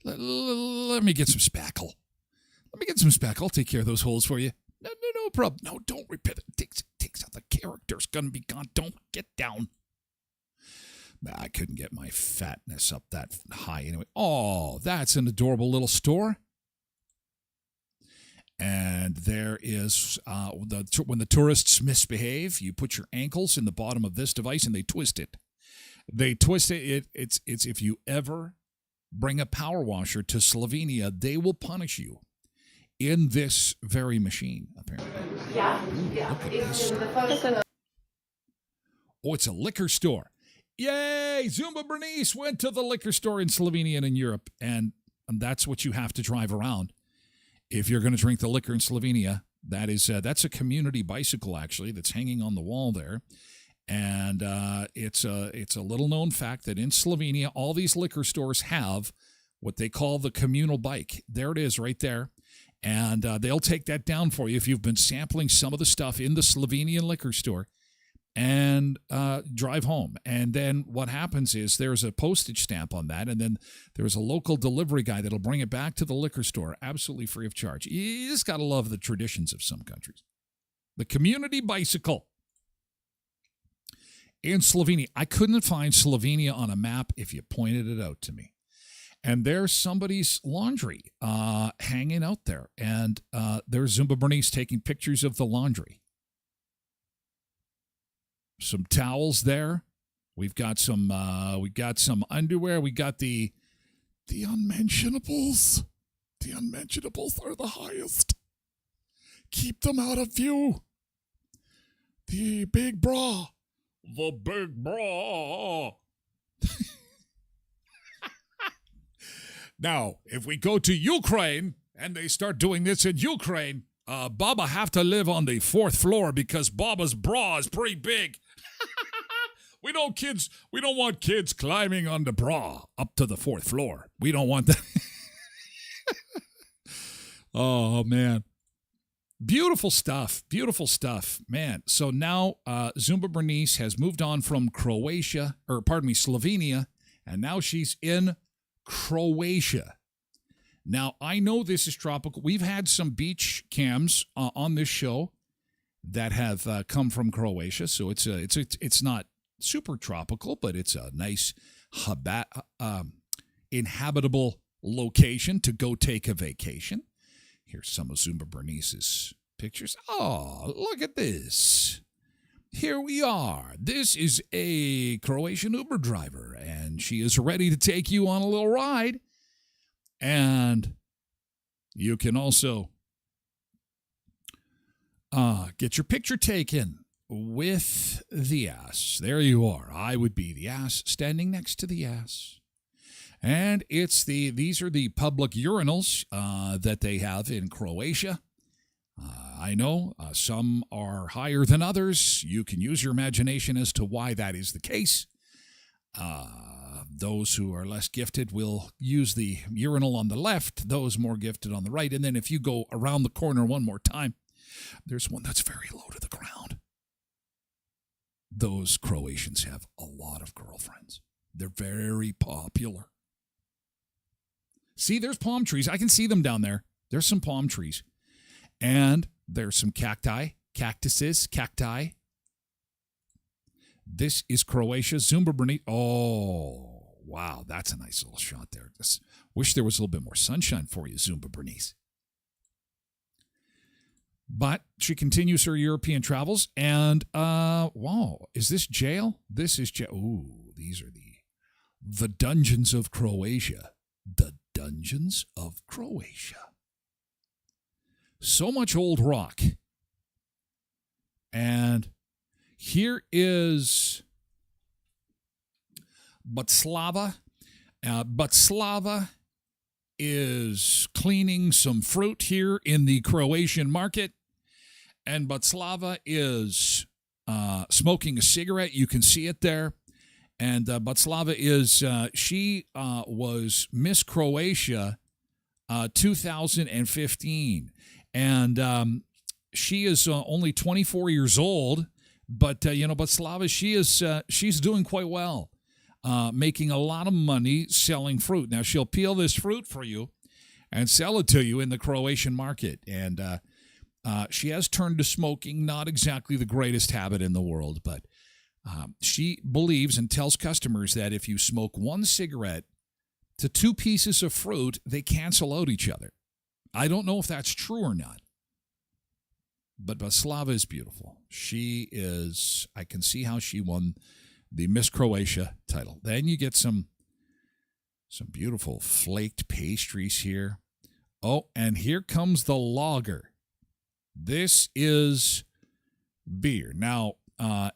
[SPEAKER 1] Let me get some spackle. I'll take care of those holes for you. No problem. No, don't repair it. Takes out the character's gonna be gone. Don't get down. I couldn't get my fatness up that high anyway. Oh, that's an adorable little store. And there is when the tourists misbehave, you put your ankles in the bottom of this device and they twist it. It's if you ever bring a power washer to Slovenia, they will punish you. In this very machine, apparently.
[SPEAKER 9] Yeah.
[SPEAKER 1] Oh, it's a liquor store. Yay! Zumba Bernice went to the liquor store in Slovenia and in Europe, and that's what you have to drive around if you're going to drink the liquor in Slovenia. That's a community bicycle, actually, that's hanging on the wall there. And it's a little known fact that in Slovenia, all these liquor stores have what they call the communal bike. There it is right there. And they'll take that down for you if you've been sampling some of the stuff in the Slovenian liquor store and drive home. And then what happens is there's a postage stamp on that, and then there's a local delivery guy that'll bring it back to the liquor store absolutely free of charge. You just got to love the traditions of some countries. The community bicycle in Slovenia. I couldn't find Slovenia on a map if you pointed it out to me. And there's somebody's laundry hanging out there. And there's Zumba Bernice taking pictures of the laundry. Some towels there. We've got some underwear. We got the unmentionables. The unmentionables are the highest. Keep them out of view. The big bra. The big bra. Now, if we go to Ukraine and they start doing this in Ukraine, Baba have to live on the 4th floor because Baba's bra is pretty big. We don't want kids climbing on the bra up to the 4th floor. We don't want that. Oh, man. Beautiful stuff. Beautiful stuff. Man, so now Zumba Bernice has moved on from Slovenia, and now she's in Croatia. Now, I know this is tropical. We've had some beach cams on this show that have come from Croatia, so it's not super tropical, but it's a nice inhabitable location to go take a vacation. Here's some of Zumba Bernice's pictures. Oh, look at this. Here we are. This is a Croatian Uber driver, and she is ready to take you on a little ride. And you can also get your picture taken with the ass. There you are. I would be the ass standing next to the ass. And these are the public urinals that they have in Croatia. I know some are higher than others. You can use your imagination as to why that is the case. Those who are less gifted will use the urinal on the left, those more gifted on the right. And then if you go around the corner one more time, there's one that's very low to the ground. Those Croatians have a lot of girlfriends. They're very popular. See, there's palm trees. I can see them down there. There's some palm trees. And there's some cacti. This is Croatia. Zumba Bernice. Oh, wow. That's a nice little shot there. Wish there was a little bit more sunshine for you, Zumba Bernice. But she continues her European travels. And, wow, is this jail? This is jail. Ooh, these are the dungeons of Croatia. The dungeons of Croatia. So much old rock. And here is Butslava. Butslava is cleaning some fruit here in the Croatian market. And Butslava is smoking a cigarette. You can see it there. And Butslava is, she was Miss Croatia 2015. And she is only 24 years old. But, Butslava, she's doing quite well, making a lot of money selling fruit. Now, she'll peel this fruit for you and sell it to you in the Croatian market. And she has turned to smoking, not exactly the greatest habit in the world, but she believes and tells customers that if you smoke one cigarette to two pieces of fruit, they cancel out each other. I don't know if that's true or not. But Butslava is beautiful. She is, I can see how she won the Miss Croatia title. Then you get some beautiful flaked pastries here. Oh, and here comes the lager. This is beer. Now,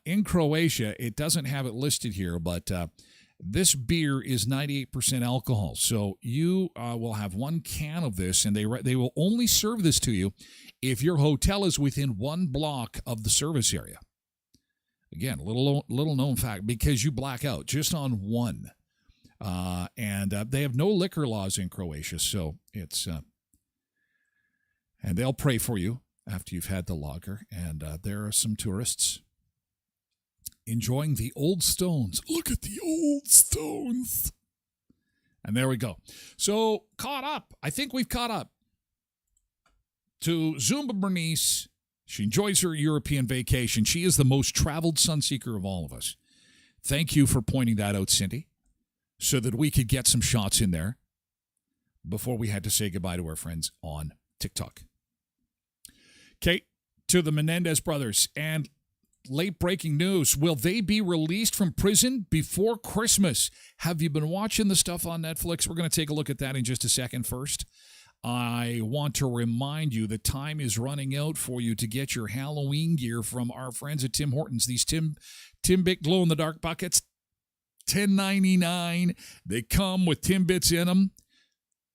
[SPEAKER 1] in Croatia, it doesn't have it listed here, but this beer is 98% alcohol. So you will have one can of this, and they will only serve this to you if your hotel is within 1 block of the service area. Again, little known fact, because you black out just on one. And they have no liquor laws in Croatia, so it's and they'll pray for you after you've had the lager. And there are some tourists enjoying the old stones. Look at the old stones. And there we go. So, caught up. I think we've caught up to Zumba Bernice. She enjoys her European vacation. She is the most traveled sunseeker of all of us. Thank you for pointing that out, Cindy, so that we could get some shots in there before we had to say goodbye to our friends on TikTok. Okay, to the Menendez brothers, and late breaking news. Will they be released from prison before Christmas? Have you been watching the stuff on Netflix? We're going to take a look at that in just a second. First, I want to remind you that time is running out for you to get your Halloween gear from our friends at Tim Hortons. These Timbit glow-in-the-dark buckets, $10.99. They come with Timbits in them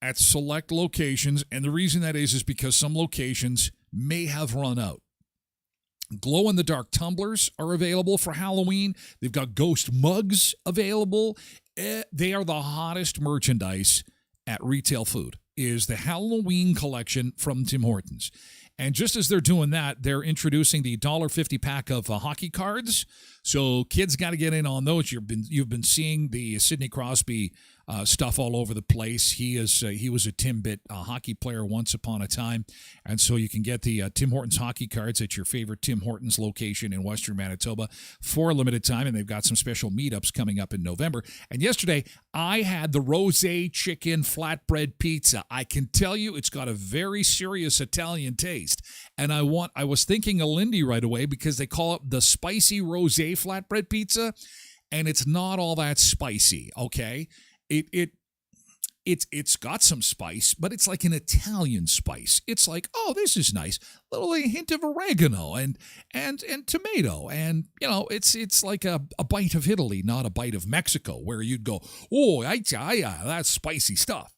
[SPEAKER 1] at select locations, and the reason that is because some locations may have run out. Glow-in-the-dark tumblers are available for Halloween. They've got ghost mugs available. They are the hottest merchandise at retail food, is the Halloween collection from Tim Hortons. And just as they're doing that, they're introducing the $1.50 pack of hockey cards. So kids got to get in on those. You've been seeing the Sidney Crosby stuff all over the place. He was a Timbit hockey player once upon a time, and so you can get the Tim Hortons hockey cards at your favorite Tim Hortons location in Western Manitoba for a limited time, and they've got some special meetups coming up in November. And yesterday, I had the rosé chicken flatbread pizza. I can tell you, it's got a very serious Italian taste, and I was thinking of Lindy right away because they call it the spicy rosé flatbread pizza, and it's not all that spicy. Okay. It's got some spice, but it's like an Italian spice. It's like, oh, this is nice. A little hint of oregano and tomato. And, it's like a bite of Italy, not a bite of Mexico, where you'd go, oh, that's spicy stuff.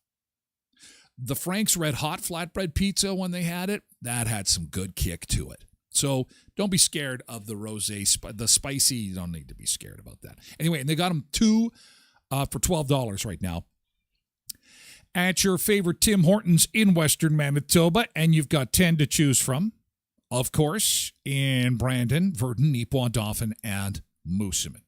[SPEAKER 1] The Frank's Red Hot flatbread pizza, when they had it, that had some good kick to it. So don't be scared of the rosé, the spicy. You don't need to be scared about that. Anyway, and they got them two for $12 right now at your favorite Tim Hortons in Western Manitoba, and you've got 10 to choose from, of course, in Brandon, Virden, Neepawa, Dauphin, and Moosomin.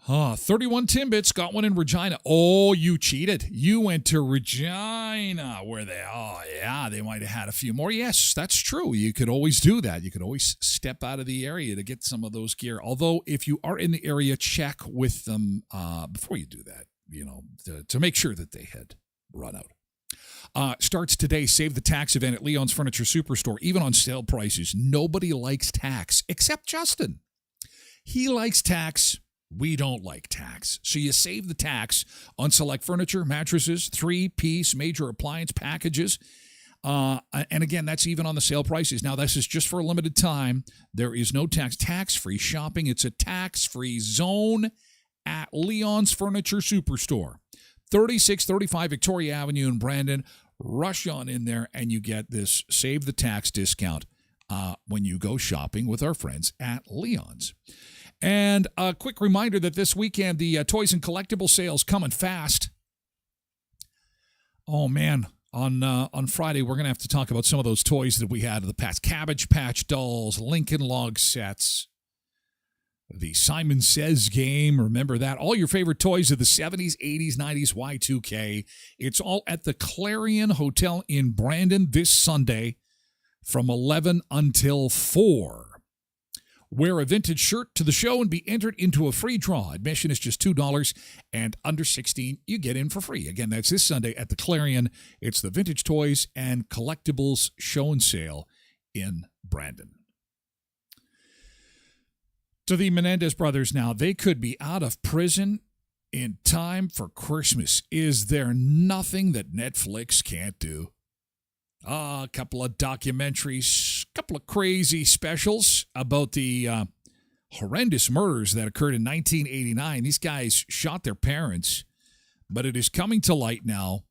[SPEAKER 1] 31 Timbits, got one in Regina. Oh, you cheated. You went to Regina where they might have had a few more. Yes, that's true. You could always do that. You could always step out of the area to get some of those gear. Although, if you are in the area, check with them before you do that, to make sure that they had run out. Starts today. Save the tax event at Leon's Furniture Superstore. Even on sale prices, nobody likes tax except Justin. He likes tax. We don't like tax. So you save the tax on select furniture, mattresses, 3-piece major appliance packages. And again, that's even on the sale prices. Now, this is just for a limited time. There is no tax. Tax-free shopping. It's a tax-free zone at Leon's Furniture Superstore. 3635 Victoria Avenue in Brandon. Rush on in there and you get this save the tax discount when you go shopping with our friends at Leon's. And a quick reminder that this weekend, the toys and collectible sales coming fast. Oh, man. On Friday, we're going to have to talk about some of those toys that we had in the past. Cabbage Patch dolls, Lincoln Log sets, the Simon Says game. Remember that? All your favorite toys of the 70s, 80s, 90s, Y2K. It's all at the Clarion Hotel in Brandon this Sunday from 11 until 4. Wear a vintage shirt to the show and be entered into a free draw. Admission is just $2, and under 16, you get in for free. Again, that's this Sunday at the Clarion. It's the Vintage Toys and Collectibles Show and Sale in Brandon. To the Menendez brothers now, they could be out of prison in time for Christmas. Is there nothing that Netflix can't do? A couple of documentaries, a couple of crazy specials about the horrendous murders that occurred in 1989. These guys shot their parents, but it is coming to light now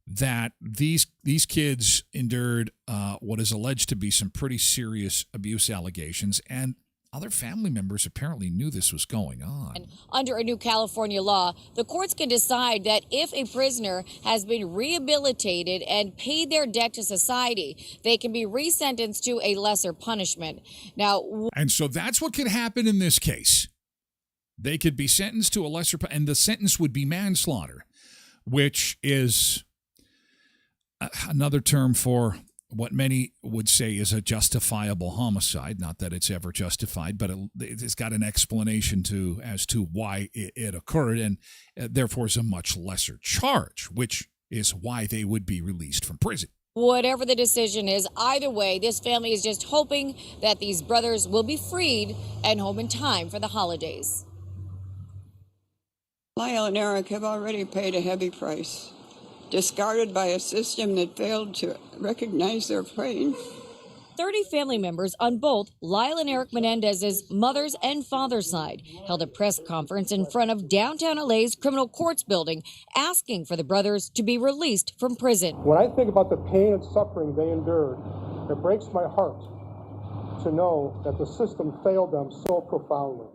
[SPEAKER 1] that these kids endured what is alleged to be some pretty serious abuse allegations, and other family members apparently knew this was going on.
[SPEAKER 9] Under a new California law, the courts can decide that if a prisoner has been rehabilitated and paid their debt to society, they can be resentenced to a lesser punishment. Now,
[SPEAKER 1] and so that's what could happen in this case. They could be sentenced to a lesser, and the sentence would be manslaughter, which is another term for what many would say is a justifiable homicide. Not that it's ever justified, but it's got an explanation as to why it occurred, and therefore is a much lesser charge, which is why they would be released from prison.
[SPEAKER 9] whatever the decision is, either way, this family is just hoping that these brothers will be freed and home in time for the holidays.
[SPEAKER 10] Lyle and Eric have already paid a heavy price, discarded by a system that failed to recognize their pain.
[SPEAKER 9] 30 family members on both Lyle and Eric Menendez's mother's and father's side held a press conference in front of downtown LA's criminal courts building, asking for the brothers to be released from prison.
[SPEAKER 11] When I think about the pain and suffering they endured, it breaks my heart to know that the system failed them so profoundly.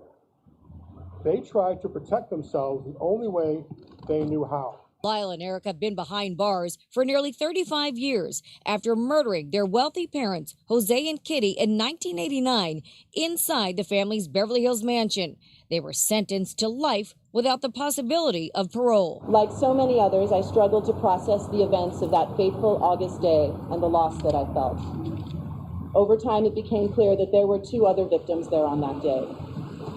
[SPEAKER 11] They tried to protect themselves the only way they knew how.
[SPEAKER 9] Lyle and Eric have been behind bars for nearly 35 years after murdering their wealthy parents, Jose and Kitty, in 1989 inside the family's Beverly Hills mansion. They were sentenced to life without the possibility of parole.
[SPEAKER 12] Like so many others, I struggled to process the events of that fateful August day and the loss that I felt. Over time, it became clear that there were two other victims there on that day,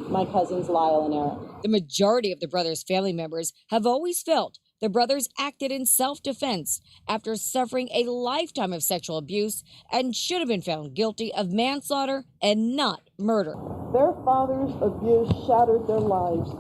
[SPEAKER 12] my cousins Lyle and Eric.
[SPEAKER 9] The majority of the brothers' family members have always felt the brothers acted in self-defense after suffering a lifetime of sexual abuse and should have been found guilty of manslaughter and not murder.
[SPEAKER 12] Their father's abuse shattered their lives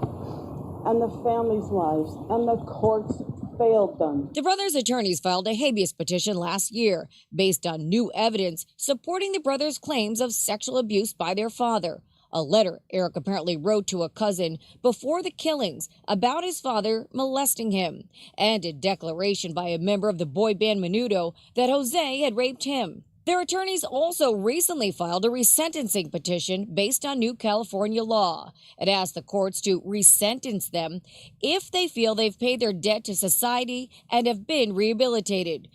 [SPEAKER 12] and the family's lives, and the courts failed them.
[SPEAKER 9] The brothers' attorneys filed a habeas petition last year based on new evidence supporting the brothers' claims of sexual abuse by their father. A letter Eric apparently wrote to a cousin before the killings about his father molesting him, and a declaration by a member of the boy band Menudo that Jose had raped him. Their attorneys also recently filed a resentencing petition based on new California law. It asked the courts to resentence them if they feel they've paid their debt to society and have been rehabilitated.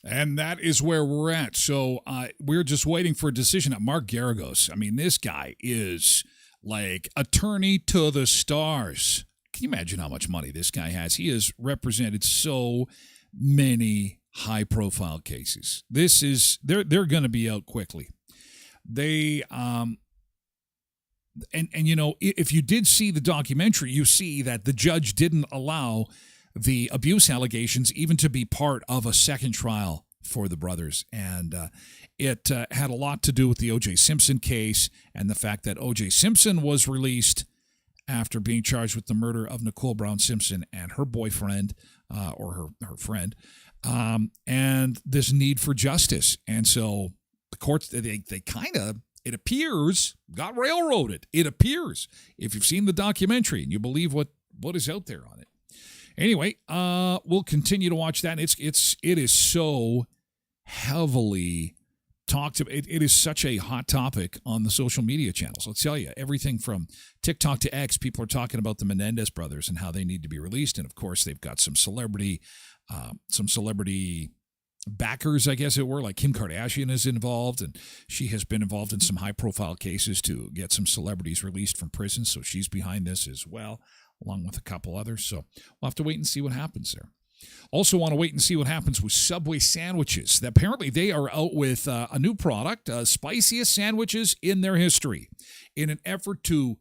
[SPEAKER 1] And that is where we're at. So we're just waiting for a decision at Mark Garagos. I mean, this guy is like attorney to the stars. Can you imagine how much money this guy has? He has represented so many high-profile cases. This is they're going to be out quickly. They and you know, if you did see the documentary, you see that the judge didn't allow the abuse allegations even to be part of a second trial for the brothers. And it had a lot to do with the O.J. Simpson case and the fact that O.J. Simpson was released after being charged with the murder of Nicole Brown Simpson and her boyfriend or her friend, and this need for justice. And so the courts, they kind of, it appears, got railroaded. It appears, if you've seen the documentary and you believe what is out there on it. Anyway, we'll continue to watch that. It is so heavily talked about. It is such a hot topic on the social media channels. I'll tell you, everything from TikTok to X, people are talking about the Menendez brothers and how they need to be released. And of course, they've got some celebrity backers, I guess it were, like Kim Kardashian is involved, and she has been involved in some high-profile cases to get some celebrities released from prison. So she's behind this as well, along with a couple others. So we'll have to wait and see what happens there. Also want to wait and see what happens with Subway sandwiches. Apparently they are out with a new product, spiciest sandwiches in their history, in an effort to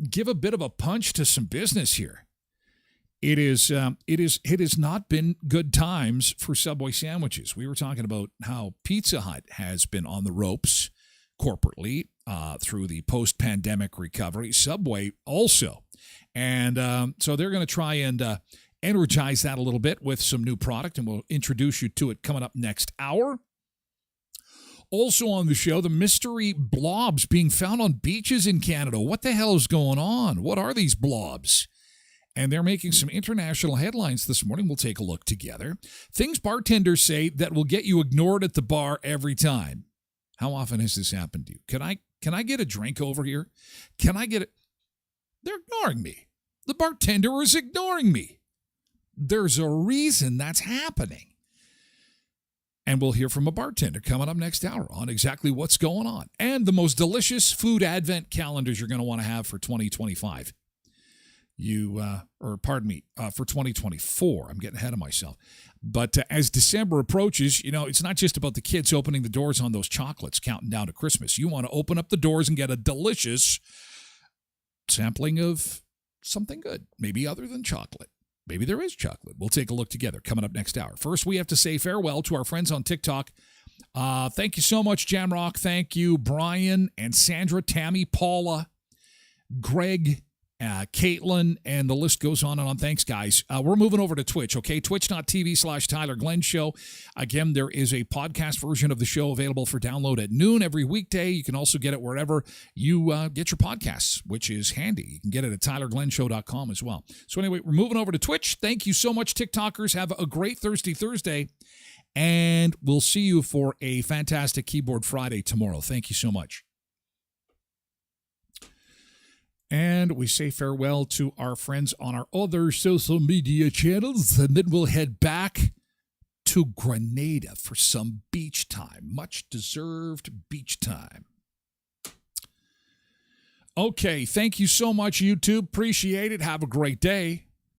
[SPEAKER 1] give a bit of a punch to some business here. It has not been good times for Subway sandwiches. We were talking about how Pizza Hut has been on the ropes corporately through the post-pandemic recovery. Subway also. And so they're going to try and energize that a little bit with some new product, and we'll introduce you to it coming up next hour. Also on the show, the mystery blobs being found on beaches in Canada. What the hell is going on? What are these blobs? And they're making some international headlines this morning. We'll take a look together. Things bartenders say that will get you ignored at the bar every time. How often has this happened to you? Can I get a drink over here? Can I get it? They're ignoring me. The bartender is ignoring me. There's a reason that's happening. And we'll hear from a bartender coming up next hour on exactly what's going on. And the most delicious food advent calendars you're going to want to have for 2025. For 2024. I'm getting ahead of myself. But as December approaches, you know, it's not just about the kids opening the doors on those chocolates counting down to Christmas. You want to open up the doors and get a delicious sampling of something good, maybe other than chocolate. Maybe there is chocolate. We'll take a look together coming up next hour. First, we have to say farewell to our friends on TikTok. Thank you so much, Jamrock. Thank you, Brian and Sandra, Tammy, Paula, Greg, Caitlin, and the list goes on and on. Thanks, guys. We're moving over to Twitch, okay? Twitch.tv/Tyler Glen Show. Again, there is a podcast version of the show available for download at noon every weekday. You can also get it wherever you get your podcasts, which is handy. You can get it at tylerglenshow.com as well. So anyway, we're moving over to Twitch. Thank you so much, TikTokers. Have a great Thursday, and we'll see you for a fantastic Keyboard Friday tomorrow. Thank you so much. And we say farewell to our friends on our other social media channels, and then we'll head back to Grenada for some beach time. Much deserved beach time. Okay, thank you so much, YouTube. Appreciate it. Have a great day.